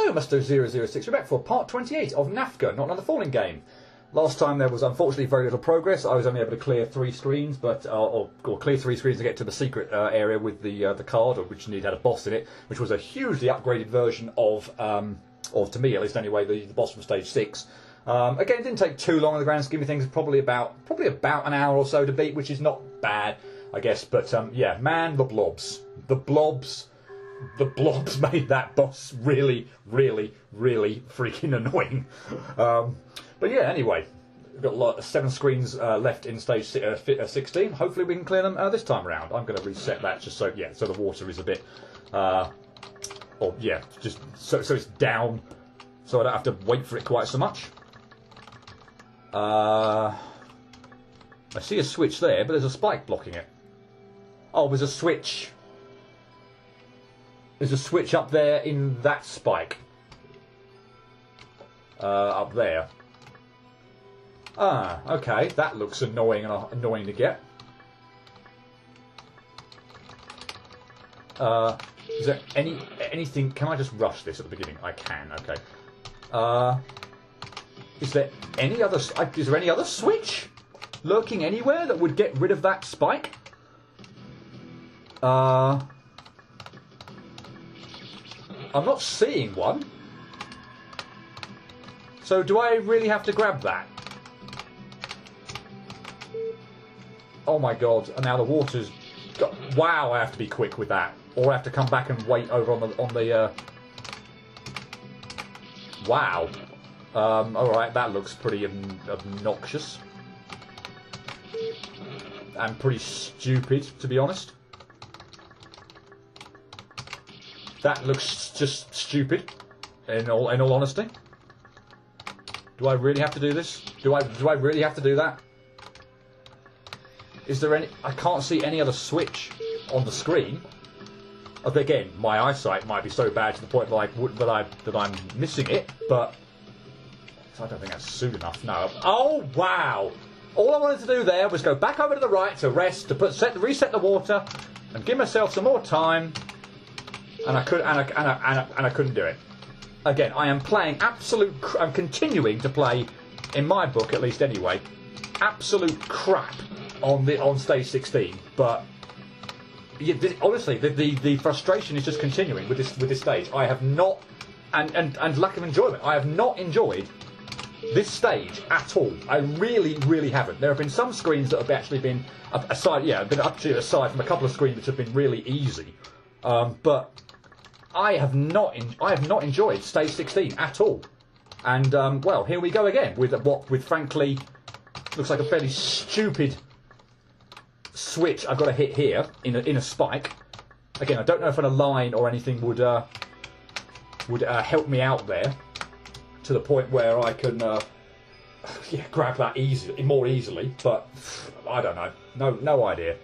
Hello, Musto006. We're back for part 28 of NAFCA, Not Another Falling Game. Last time there was unfortunately very little progress. I was only able to clear 3 screens, but or clear 3 screens to get to the secret area with the card, which indeed had a boss in it, which was a hugely upgraded version of to me at least anyway, the boss from stage 6. Again, it didn't take too long in the grand scheme of things. Probably about an hour or so to beat, which is not bad, I guess. But yeah, man, the blobs made that boss really, really, really freaking annoying. But yeah, anyway, we've got 7 screens left in stage 16. Hopefully we can clear them this time around. I'm going to reset that just so the water is a bit, just so it's down, so I don't have to wait for it quite so much. I see a switch there, but there's a spike blocking it. Oh, there's a switch. There's a switch up there in that spike. Up there. Ah, okay. That looks annoying to get. Is there anything? Can I just rush this at the beginning? I can. Okay. Is there any other? Is there any other switch lurking anywhere that would get rid of that spike? I'm not seeing one. So do I really have to grab that? Oh my god, and now the water's got... Wow, I have to be quick with that. Or I have to come back and wait over on the Wow. Alright, that looks pretty obnoxious. And pretty stupid, to be honest. That looks just stupid, in all honesty. Do I really have to do this? Do I really have to do that? Is there any? I can't see any other switch on the screen. Again, my eyesight might be so bad to the point that I'm missing it, but I don't think that's soon enough. No. Oh wow! All I wanted to do there was go back over to the right to rest, to reset the water, and give myself some more time. And I couldn't do it. Again, I am playing I'm continuing to play, in my book at least anyway, absolute crap on stage 16. But yeah, honestly, the frustration is just continuing with this stage. I have not, and lack of enjoyment. I have not enjoyed this stage at all. I really, really haven't. There have been some screens that have actually been aside from a couple of screens which have been really easy, but I have not enjoyed stage 16 at all. And well, here we go again with frankly looks like a fairly stupid switch I've got to hit here in a spike. Again, I don't know if a line or anything would help me out there to the point where I can grab that more easily. But I don't know. No idea.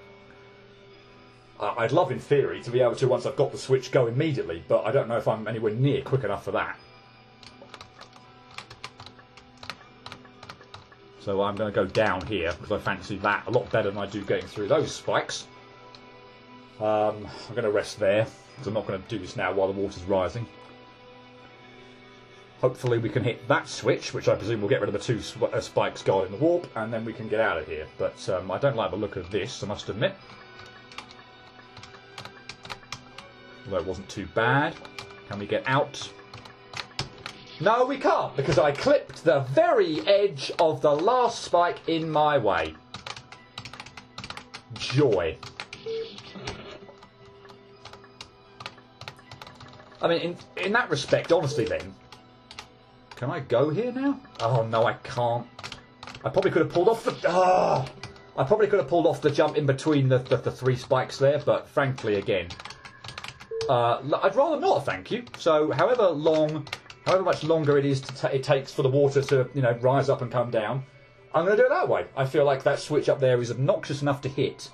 I'd love, in theory, to be able to once I've got the switch go immediately, but I don't know if I'm anywhere near quick enough for that. So I'm going to go down here, because I fancy that a lot better than I do getting through those spikes. I'm going to rest there, because I'm not going to do this now while the water's rising. Hopefully we can hit that switch, which I presume will get rid of the 2 spikes guarding the warp, and then we can get out of here. But I don't like the look of this, I must admit. Although it wasn't too bad. Can we get out? No, we can't, because I clipped the very edge of the last spike in my way. Joy. I mean, in that respect, honestly then, can I go here now? Oh no, I can't. I probably could have pulled off the... I probably could have pulled off the jump in between the 3 spikes there, but frankly, again... I'd rather not, thank you. So, however much longer it takes for the water to, rise up and come down, I'm going to do it that way. I feel like that switch up there is obnoxious enough to hit,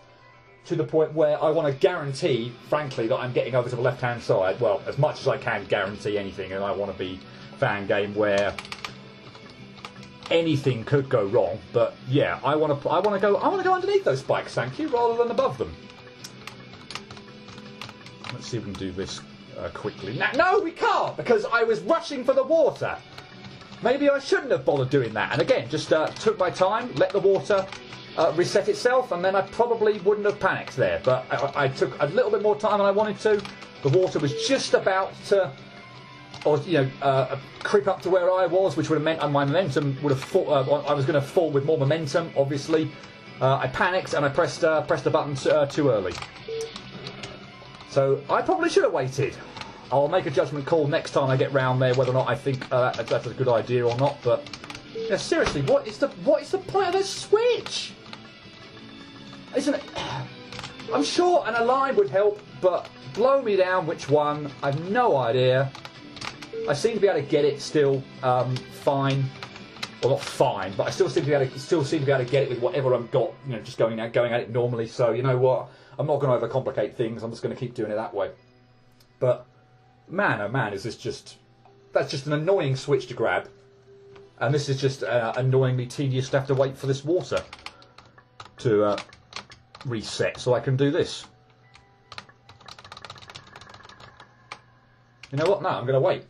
to the point where I want to guarantee, frankly, that I'm getting over to the left-hand side. Well, as much as I can guarantee anything, and I want to be fan game where anything could go wrong. But yeah, I want to go underneath those spikes, thank you, rather than above them. Let's see if we can do this quickly. No, we can't, because I was rushing for the water. Maybe I shouldn't have bothered doing that. And again, just took my time, let the water reset itself, and then I probably wouldn't have panicked there. But I took a little bit more time than I wanted to. The water was just about to, creep up to where I was, which would have meant my momentum would have I was going to fall with more momentum, obviously. I panicked and I pressed the button too early. So I probably should have waited. I'll make a judgment call next time I get round there whether or not I think that's a good idea or not. But yeah, seriously, what is the point of this switch? Isn't it? I'm sure an align would help, but blow me down which one. I've no idea. I seem to be able to get it still fine. Well, not fine, but I still seem to be able to get it with whatever I've got. You know, just going at it normally. So you know what? I'm not going to overcomplicate things. I'm just going to keep doing it that way. But man, oh man, is this just... That's just an annoying switch to grab. And this is just annoyingly tedious to have to wait for this water to reset so I can do this. You know what? No, I'm going to wait.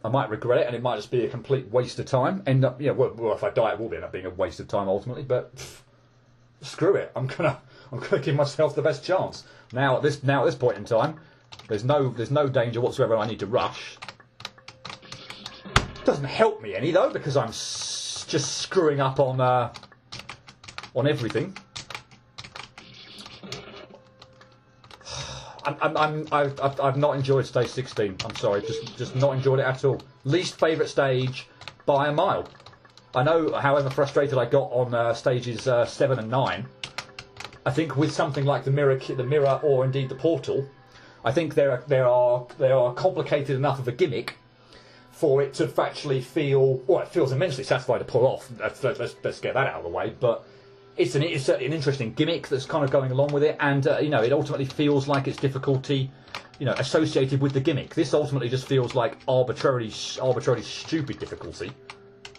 I might regret it and it might just be a complete waste of time. Well, if I die it will end up being a waste of time ultimately, but screw it. I'm gonna give myself the best chance. Now at this point in time, there's no danger whatsoever I need to rush. Doesn't help me any though, because I'm just screwing up on everything. I've not enjoyed stage 16. I'm sorry, just not enjoyed it at all. Least favourite stage by a mile. I know, however frustrated I got on stages 7 and 9. I think with something like the mirror, or indeed the portal, I think they are complicated enough of a gimmick for it to actually feel. Well, it feels immensely satisfying to pull off. Let's get that out of the way, but. It's an interesting gimmick that's kind of going along with it, and it ultimately feels like it's difficulty, associated with the gimmick. This ultimately just feels like arbitrarily stupid difficulty.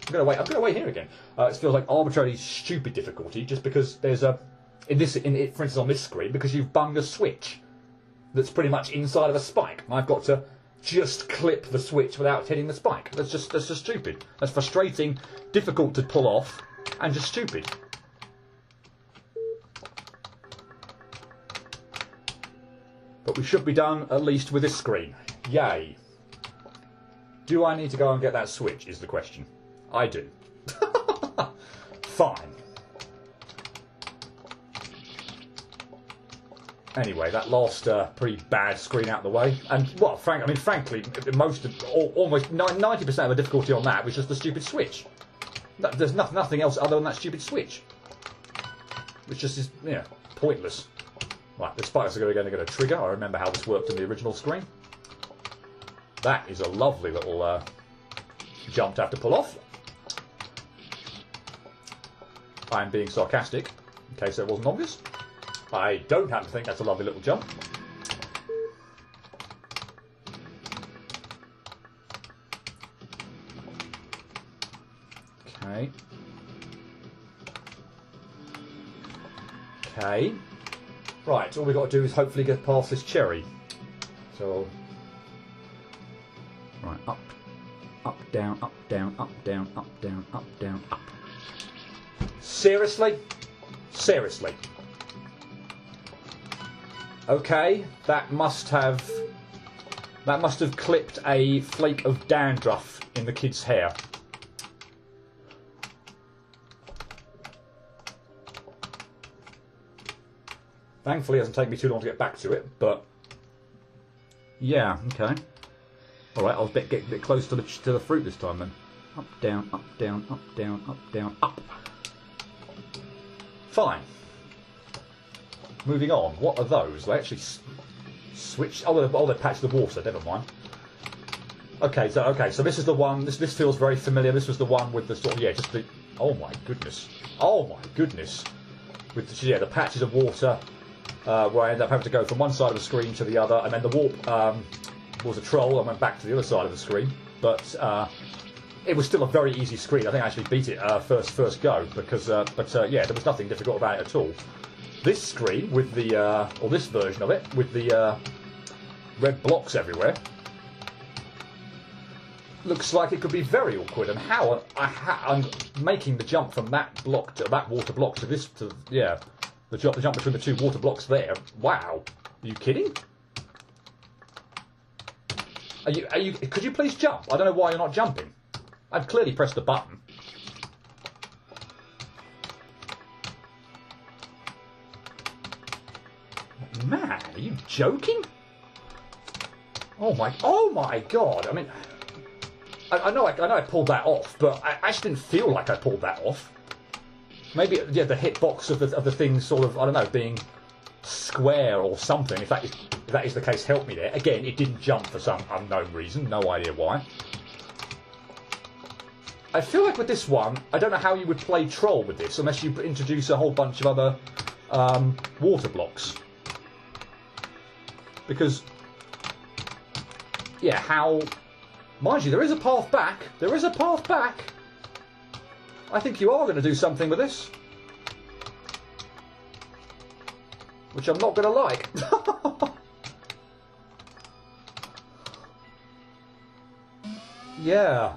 I'm gonna wait here again. It feels like arbitrarily stupid difficulty just because there's for instance on this screen, because you've bunged a switch that's pretty much inside of a spike, and I've got to just clip the switch without hitting the spike. That's just stupid. That's frustrating, difficult to pull off, and just stupid. But we should be done, at least with this screen. Yay. Do I need to go and get that switch, is the question. I do. Fine. Anyway, that last pretty bad screen out of the way. And, well, frankly, almost 90% of the difficulty on that was just the stupid switch. There's nothing else other than that stupid switch. Which just is, pointless. Right, the spikes are going to get a trigger. I remember how this worked on the original screen. That is a lovely little jump to have to pull off. I'm being sarcastic, in case it wasn't obvious. I don't happen to think that's a lovely little jump. Okay. Okay. Right, all we've got to do is hopefully get past this cherry. So, right, up, down, up, down, up, down, up, down, up, down, up. Seriously? Seriously. Okay, that must have clipped a flake of dandruff in the kid's hair. Thankfully, it doesn't take me too long to get back to it, but yeah, okay. All right, I'll get a bit close to the fruit this time then. Up, down, up, down, up, down, up, down, up. Fine. Moving on. What are those? They actually switch. Oh, they're patched the water. Never mind. Okay, so this is the one. This feels very familiar. This was the one with the sort of just the. Oh my goodness. Oh my goodness. With the patches of water. Where I ended up having to go from one side of the screen to the other, and then the warp was a troll and went back to the other side of the screen. But it was still a very easy screen. I think I actually beat it first go because, there was nothing difficult about it at all. This screen with the, or this version of it with the red blocks everywhere. Looks like it could be very awkward. And how I'm making the jump from that block to that water block to this to the jump between the two water blocks there. Wow, are you kidding? Are you? Could you please jump? I don't know why you're not jumping. I've clearly pressed the button. Man, are you joking? Oh my God! I mean, I know I pulled that off, but I actually didn't feel like I pulled that off. Maybe the hitbox of the thing sort of, I don't know, being square or something. If that is the case, help me there. Again, it didn't jump for some unknown reason. No idea why. I feel like with this one, I don't know how you would play Troll with this unless you introduce a whole bunch of other water blocks. Because, yeah, how... Mind you, there is a path back. There is a path back. I think you are going to do something with this. Which I'm not going to like. Yeah.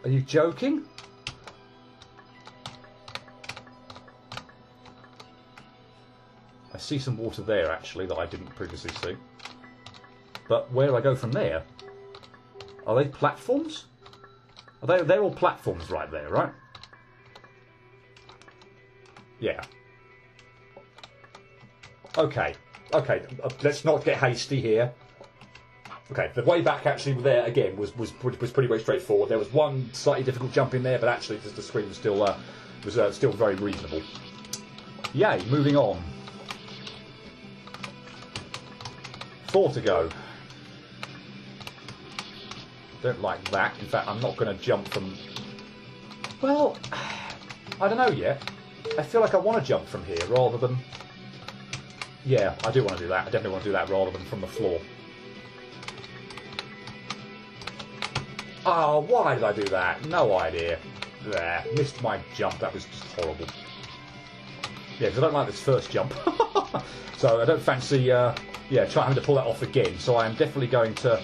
Are you joking? I see some water there, actually, that I didn't previously see. But where do I go from there? Are they platforms? They're all platforms right there, right? Yeah. Okay. Okay, let's not get hasty here. Okay, the way back actually there again was pretty very straightforward. There was one slightly difficult jump in there, but actually the screen was still very reasonable. Yay, moving on. 4 to go. Don't like that. In fact, I'm not going to jump from... Well, I don't know yet. I feel like I want to jump from here rather than... Yeah, I do want to do that. I definitely want to do that rather than from the floor. Oh, why did I do that? No idea. There, missed my jump. That was just horrible. Yeah, because I don't like this first jump. So I don't fancy, having to pull that off again. So I am definitely going to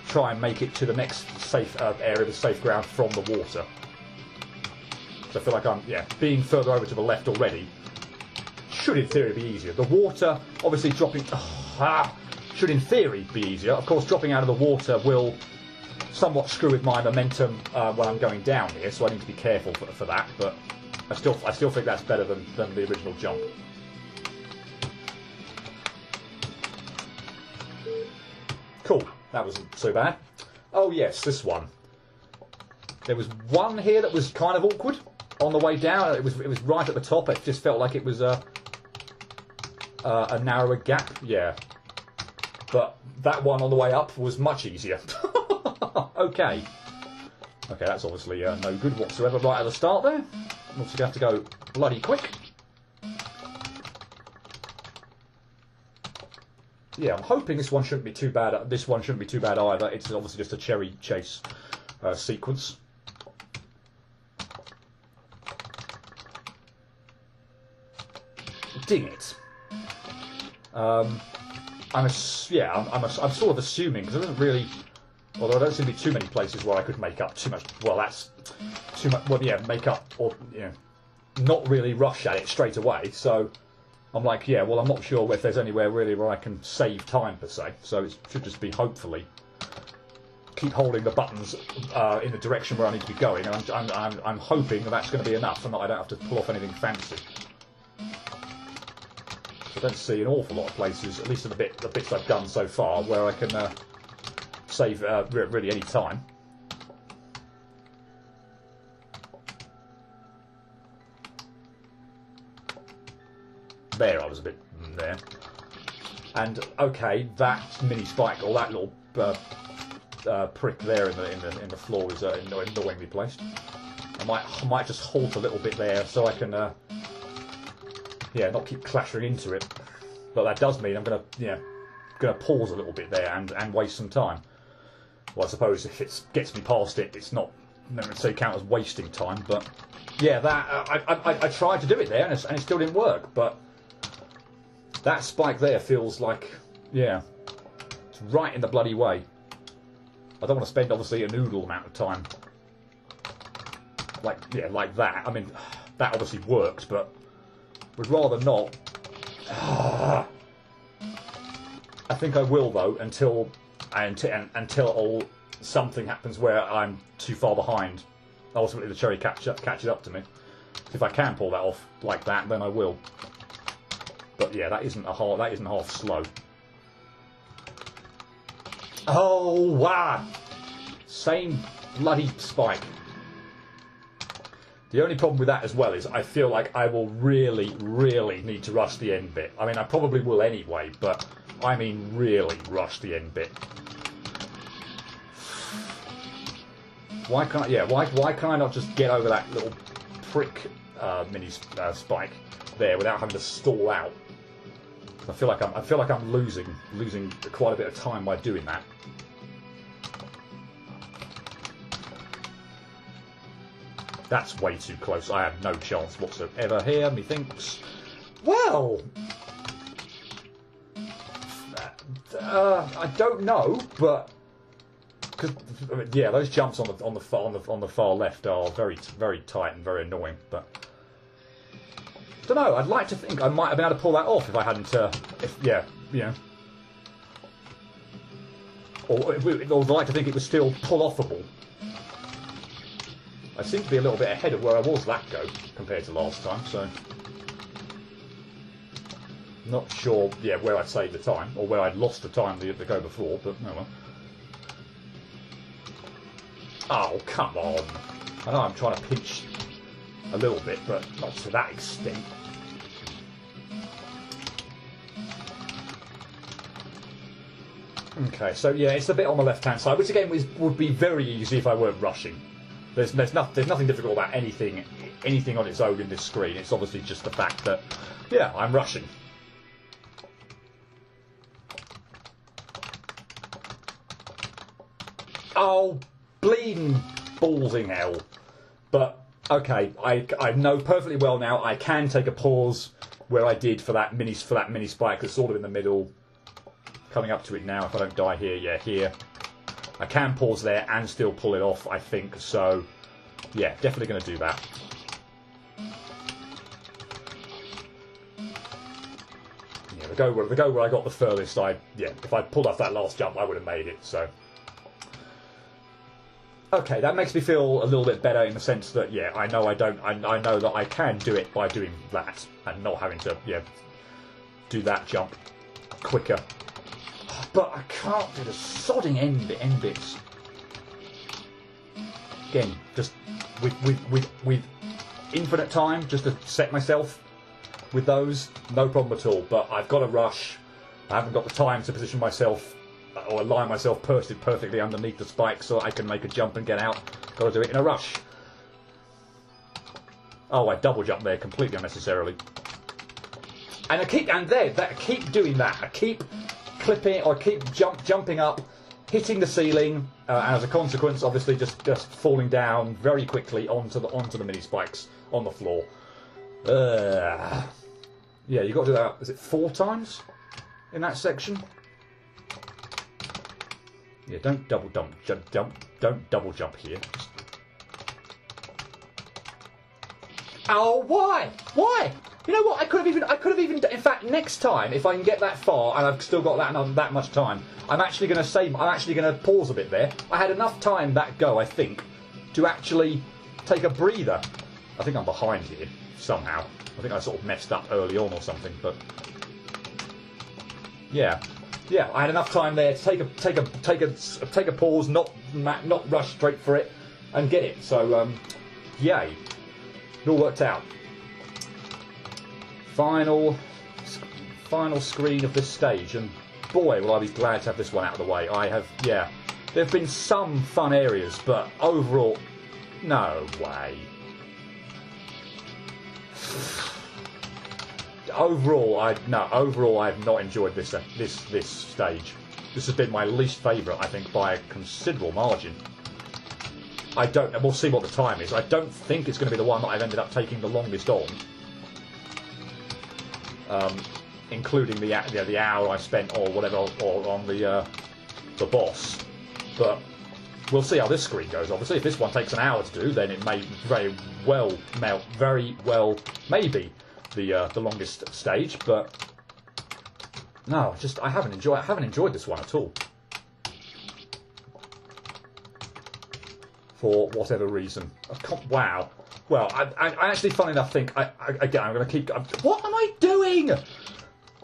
try and make it to the next safe area, the safe ground from the water. So I feel like I'm, being further over to the left already should in theory be easier. The water, obviously dropping, should in theory be easier. Of course, dropping out of the water will somewhat screw with my momentum when I'm going down here, so I need to be careful for that. But I still think that's better than the original jump. Cool, that wasn't so bad. Oh yes, this one. There was one here that was kind of awkward on the way down. It was right at the top. It just felt like it was a narrower gap. Yeah, but that one on the way up was much easier. Okay, that's obviously no good whatsoever right at the start there. I'm obviously going to have to go bloody quick. Yeah, I'm hoping this one shouldn't be too bad. This one shouldn't be too bad either. It's obviously just a cherry chase sequence. Ding it. I'm sort of assuming, because there isn't really, although there don't seem to be too many places where I could make up too much. Well, that's too much. Well, yeah, make up or not really rush at it straight away. So I'm like, well, I'm not sure if there's anywhere really where I can save time per se. So it should just be hopefully keep holding the buttons in the direction where I need to be going, and I'm hoping that's going to be enough, and that I don't have to pull off anything fancy. I don't see an awful lot of places, at least in the bits I've done so far, where I can save really any time. There, I was a bit there. And okay, that mini spike or that little prick there in the floor is annoyingly placed. I might just halt a little bit there so I can not keep clattering into it. But that does mean I'm gonna pause a little bit there and waste some time. Well, I suppose if it gets me past it, it's not necessarily count as wasting time. But yeah, that I tried to do it there and it still didn't work. But that spike there feels like It's right in the bloody way. I don't want to spend, obviously, a noodle amount of time. Like that. I mean, that obviously works, but would rather not. I think I will, though, until something happens where I'm too far behind. Ultimately, the cherry catches up to me. If I can pull that off like that, then I will. But yeah, that isn't half slow. Oh wow! Same bloody spike. The only problem with that as well is I feel like I will really, really need to rush the end bit. I mean, I probably will anyway, but I mean really rush the end bit. Why can't I not just get over that little prick mini spike there without having to stall out? I feel like I'm losing quite a bit of time by doing that. That's way too close. I have no chance whatsoever here, methinks. Well, I don't know, but because yeah, those jumps on the far left are very tight and very annoying. But I don't know. I'd like to think I might have been able to pull that off if I hadn't. Or I'd like to think it was still pull-offable. I seem to be a little bit ahead of where I was that go compared to last time, so not sure. Yeah, where I'd saved the time or where I'd lost the time the go before, but no well. Oh come on! I know I'm trying to pinch a little bit, but not to that extent. Okay, so yeah, it's the bit on the left-hand side, which again would be very easy if I weren't rushing. There's nothing difficult about anything on its own in this screen. It's obviously just the fact that, yeah, I'm rushing. Oh, bleeding ballsing hell. But, okay, I know perfectly well now I can take a pause where I did for that mini spike that's sort of in the middle. Coming up to it now if I don't die here. Yeah, here. I can pause there and still pull it off, I think, so yeah, definitely going to do that. Yeah, the go where I got the furthest, if I pulled off that last jump, I would have made it, so. Okay, that makes me feel a little bit better in the sense that, yeah, I know that I can do it by doing that and not having to, do that jump quicker. But I can't do the sodding end bits. Again, just with infinite time, just to set myself with those, no problem at all. But I've got to rush. I haven't got the time to position myself or align myself perfectly underneath the spike so I can make a jump and get out. Got to do it in a rush. Oh, I double jump there completely unnecessarily. And I keep doing that. I keep clipping or keep jumping up, hitting the ceiling, and as a consequence, obviously just falling down very quickly onto the mini spikes on the floor. Yeah, you got to do that. Is it 4 times in that section? Yeah, don't double jump. Don't double jump here. Oh, why? Why? You know what? I could have even. In fact, next time, if I can get that far and I've still got that much time, I'm actually going to pause a bit there. I had enough time that go, I think, to actually take a breather. I think I'm behind here somehow. I think I sort of messed up early on or something, but yeah, I had enough time there to take a pause, not rush straight for it, and get it. So, yay, it all worked out. Final screen of this stage, and boy, will I be glad to have this one out of the way. There have been some fun areas, but overall, no way. Overall, I've not enjoyed this stage. This has been my least favourite, I think, by a considerable margin. We'll see what the time is. I don't think it's going to be the one that I've ended up taking the longest on. Including the hour I spent or whatever, or on the the boss. But we'll see how this screen goes. Obviously, if this one takes an hour to do, then it may very well maybe the longest stage. But no, I haven't enjoyed this one at all. For whatever reason. Wow. Well, I actually, funny enough, think again I'm going to keep. What am I doing?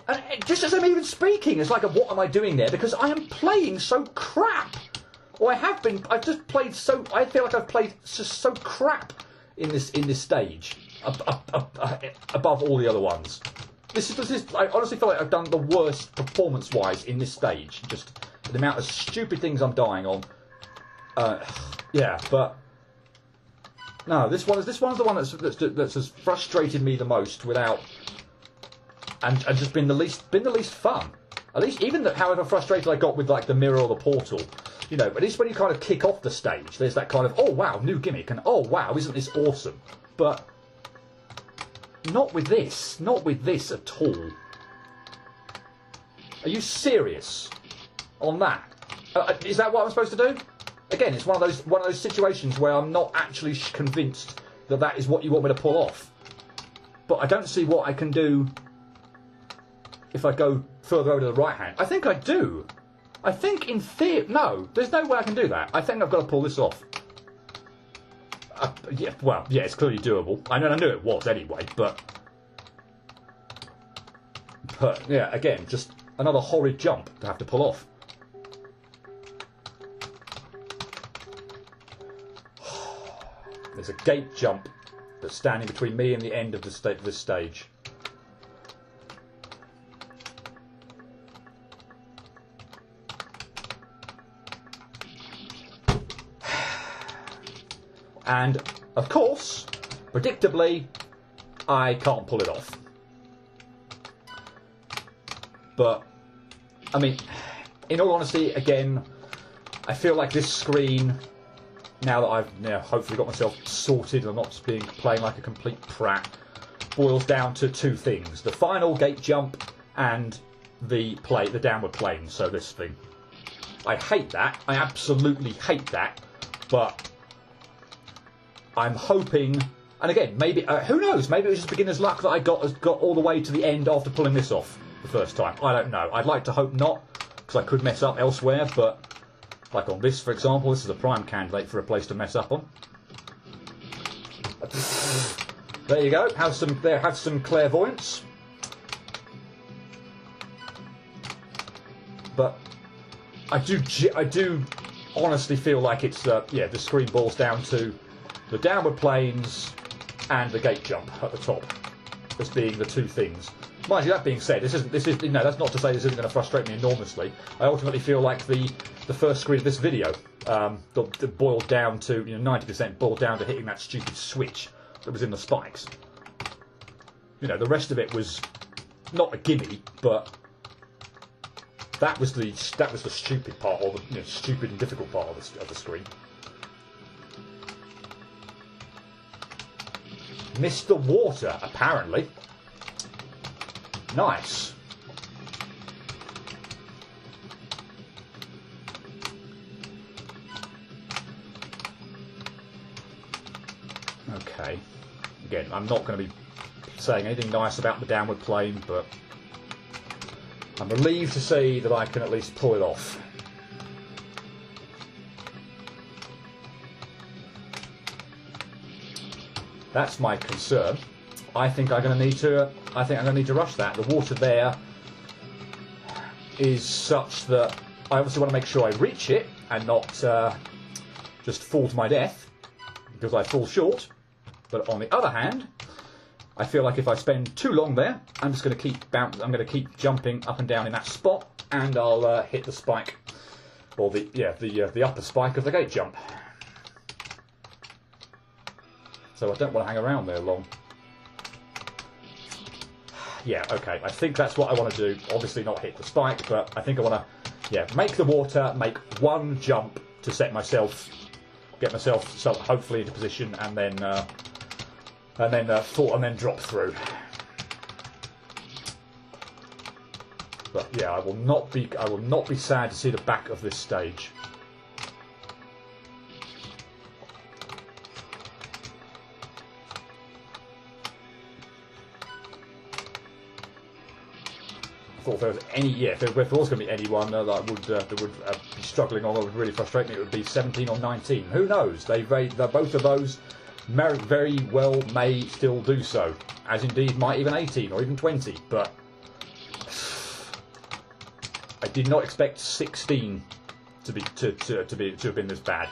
And just as I'm even speaking, it's like, what am I doing there? Because I am playing so crap. Or I have been. I've just played so. I feel like I've played just so crap in this stage, above all the other ones. This is. I honestly feel like I've done the worst performance-wise in this stage. Just the amount of stupid things I'm dying on. Yeah, but no. This one's the one that's has frustrated me the most without. And just been the least fun. At least, even however frustrated I got with like the mirror or the portal, you know. At least when you kind of kick off the stage, there's that kind of, oh wow, new gimmick, and oh wow, isn't this awesome? But not with this at all. Are you serious on that? Is that what I'm supposed to do? Again, it's one of those situations where I'm not actually convinced that is what you want me to pull off. But I don't see what I can do. If I go further over to the right hand, I think I do. I think in theory, no, there's no way I can do that. I think I've got to pull this off. Yeah, well, yeah, it's clearly doable. I knew it was anyway, but yeah, again, just another horrid jump to have to pull off. There's a gate jump that's standing between me and the end of this stage. And, of course, predictably, I can't pull it off. But, I mean, in all honesty, again, I feel like this screen, now that I've hopefully got myself sorted and I'm not just playing like a complete prat, boils down to two things. The final gate jump and the downward plane, so this thing. I hate that. I absolutely hate that. But I'm hoping, and again, maybe who knows? Maybe it was just beginner's luck that I got all the way to the end after pulling this off the first time. I don't know. I'd like to hope not, because I could mess up elsewhere. But like on this, for example, this is a prime candidate for a place to mess up on. There you go. Have some clairvoyance. But I do honestly feel like it's the screen boils down to the downward planes and the gate jump at the top as being the two things. Mind you, that being said, this is that's not to say this isn't going to frustrate me enormously. I ultimately feel like the first screen of this video boiled down to 90% boiled down to hitting that stupid switch that was in the spikes. The rest of it was not a gimme, but that was the stupid part, or the stupid and difficult part of the screen. Missed the water, apparently. Nice. Okay. Again, I'm not going to be saying anything nice about the downward plane, but I'm relieved to see that I can at least pull it off. That's my concern. I think I'm going to need to rush that. The water there is such that I obviously want to make sure I reach it and not just fall to my death, because I fall short. But on the other hand, I feel like if I spend too long there, I'm just going to keep I'm going to keep jumping up and down in that spot, and I'll hit the spike, or the upper spike of the gate jump. So I don't want to hang around there long. Yeah, okay. I think that's what I want to do. Obviously not hit the spike, but I think I want to, make the water, make one jump to get myself hopefully into position, and then fall and then drop through. But yeah, I will not be sad to see the back of this stage. I thought if there was if there was going to be anyone that would be struggling or would really frustrate me, it would be 17 or 19. Who knows? Both of those very well may still do so, as indeed might even 18 or even 20. But I did not expect 16 to have been this bad.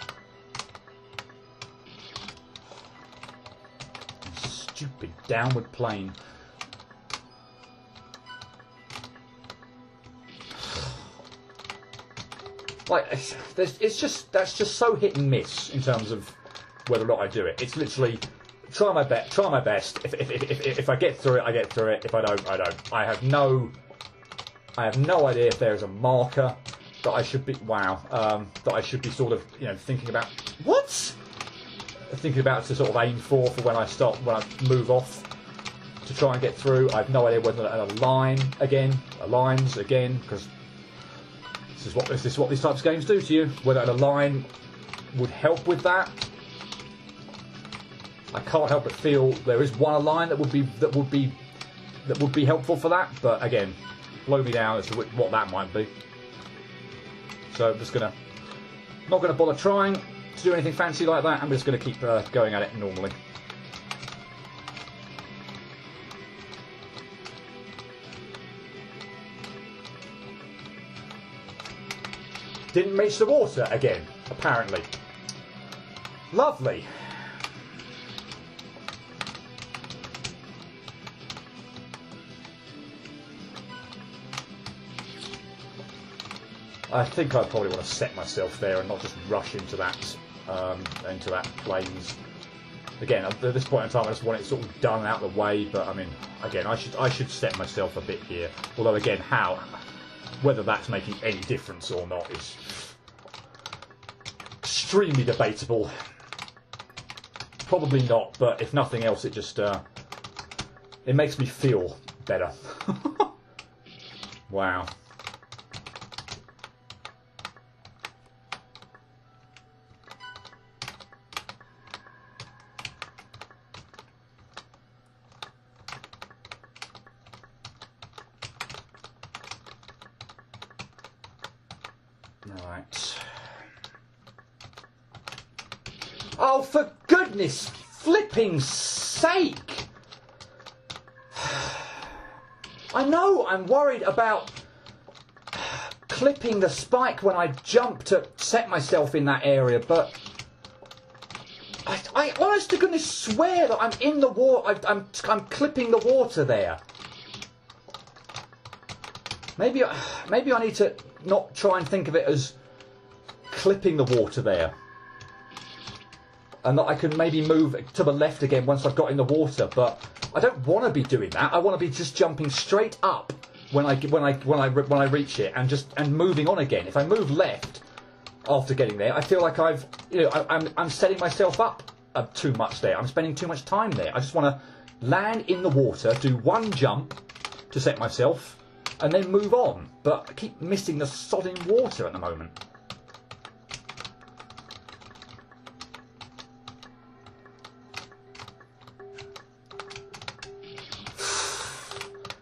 Stupid downward plane. Like, that's just so hit and miss in terms of whether or not I do it. It's literally try my best. If I get through it, I get through it. If I don't, I don't. I have no idea if there is a marker that I should be that I should be sort of thinking about to sort of aim for when I move off to try and get through. I have no idea whether lines again, because this is what these types of games do to you. Whether a line would help with that. I can't help but feel there is one line that would be helpful for that, but again, blow me down as to what that might be. So I'm just not gonna bother trying to do anything fancy like that. I'm just gonna keep going at it normally. Didn't reach the water again, apparently. Lovely. I think I probably want to set myself there and not just rush into that plains. Again, at this point in time, I just want it sort of done out of the way. But I mean, again, I should set myself a bit here. Although, again, whether that's making any difference or not is extremely debatable. Probably not, but if nothing else, it just it makes me feel better. Wow. Right. Oh, for goodness flipping sake! I know I'm worried about clipping the spike when I jump to set myself in that area, but I honest to goodness swear that I'm in the water. I'm clipping the water there. Maybe I need to not try and think of it as clipping the water there, and that I can maybe move to the left again once I've got in the water. But I don't want to be doing that. I want to be just jumping straight up when I reach it and moving on again. If I move left after getting there, I feel like I'm setting myself up too much there. I'm spending too much time there. I just want to land in the water, do one jump to set myself, and then move on. But I keep missing the sodding water at the moment.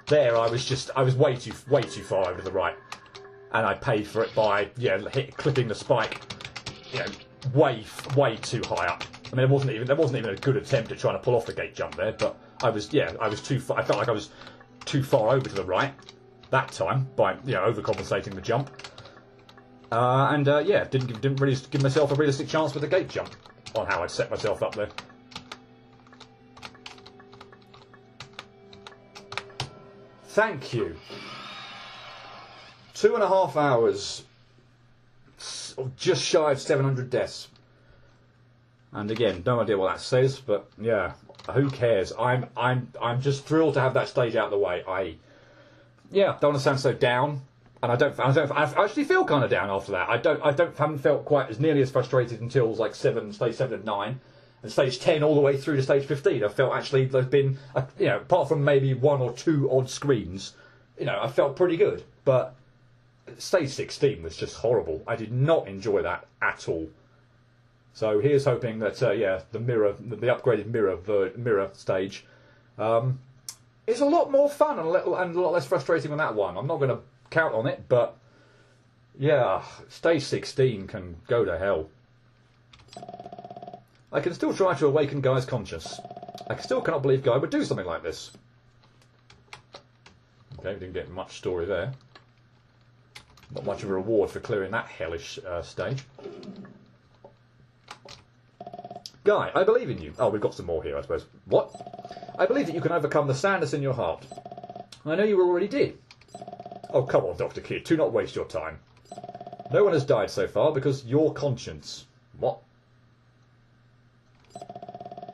There, I was way too far over to the right, and I paid for it by clipping the spike, way too high up. I mean, there wasn't even a good attempt at trying to pull off the gate jump there, but I was too far. I felt like I was too far over to the right that time by overcompensating the jump, didn't really give myself a realistic chance with the gate jump on how I'd set myself up there. Thank you. 2.5 hours, just shy of 700 deaths, and again, no idea what that says, but yeah, who cares? I'm just thrilled to have that stage out of the way. Don't want to sound so down, and I actually feel kind of down after that. Haven't felt quite as nearly as frustrated until like stage 7 and 9, and stage 10 all the way through to stage 15. I felt actually there's been, apart from maybe 1 or 2 odd screens, you know, I felt pretty good. But stage 16 was just horrible. I did not enjoy that at all. So here's hoping that, yeah, the upgraded mirror stage is a lot more fun and a lot less frustrating than that one. I'm not going to count on it, but yeah, stage 16 can go to hell. I can still try to awaken Guy's conscience. I still cannot believe Guy would do something like this. Okay, we didn't get much story there. Not much of a reward for clearing that hellish stage. Guy, I believe in you. Oh, we've got some more here, I suppose. What? I believe that you can overcome the sadness in your heart. I know you already did. Oh, come on, Dr. Kidd. Do not waste your time. No one has died so far because your conscience. What?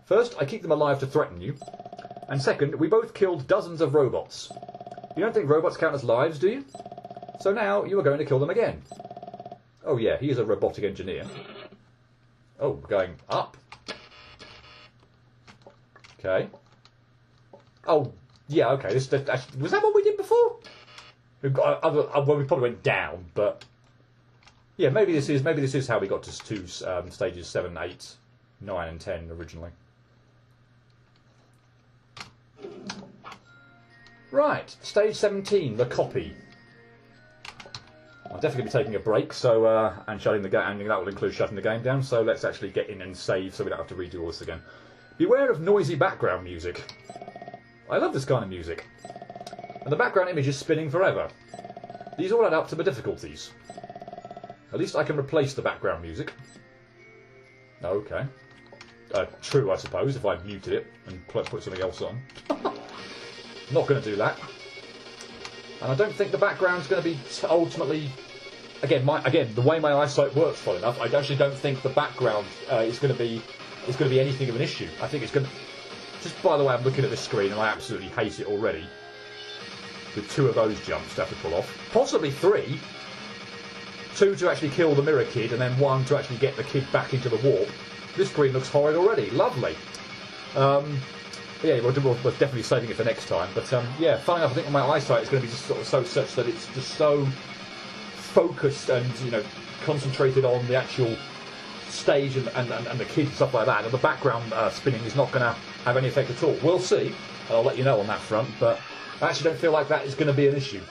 First, I keep them alive to threaten you. And second, we both killed dozens of robots. You don't think robots count as lives, do you? So now you are going to kill them again. Oh yeah, he is a robotic engineer. Oh, we're going up. Okay. Oh, yeah, okay. Was that what we did before? Well, we probably went down, but yeah, maybe this is how we got to stages 7, 8, 9, and 10 originally. Right, stage 17, the copy. I'm definitely going to be taking a break, so and shutting the game, and that will include shutting the game down. So let's actually get in and save, so we don't have to redo all this again. Beware of noisy background music. I love this kind of music, and the background image is spinning forever. These all add up to the difficulties. At least I can replace the background music. Okay. True, I suppose, if I muted it and put something else on. Not going to do that. And I don't think the background's going to be ultimately... Again, the way my eyesight works well enough, I actually don't think the background is going to be anything of an issue. I think it's going to... Just by the way, I'm looking at this screen and I absolutely hate it already. With 2 of those jumps to have to pull off. Possibly 3. 2 to actually kill the mirror kid and then 1 to actually get the kid back into the warp. This screen looks horrid already. Lovely. Yeah, we're definitely saving it for next time. But yeah, funny enough, I think my eyesight is going to be just sort of so such that it's just so focused and, you know, concentrated on the actual stage and the kids and stuff like that. And the background spinning is not going to have any effect at all. We'll see. And I'll let you know on that front. But I actually don't feel like that is going to be an issue.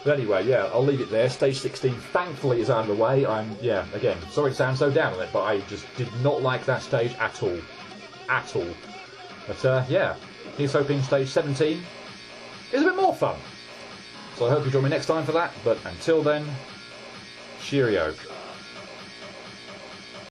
But anyway, yeah, I'll leave it there. Stage 16, thankfully, is out of the way. Yeah, again, sorry to sound so down on it, but I just did not like that stage at all. At all. But yeah, here's hoping stage 17 is a bit more fun. So I hope you join me next time for that. But until then, cheerio.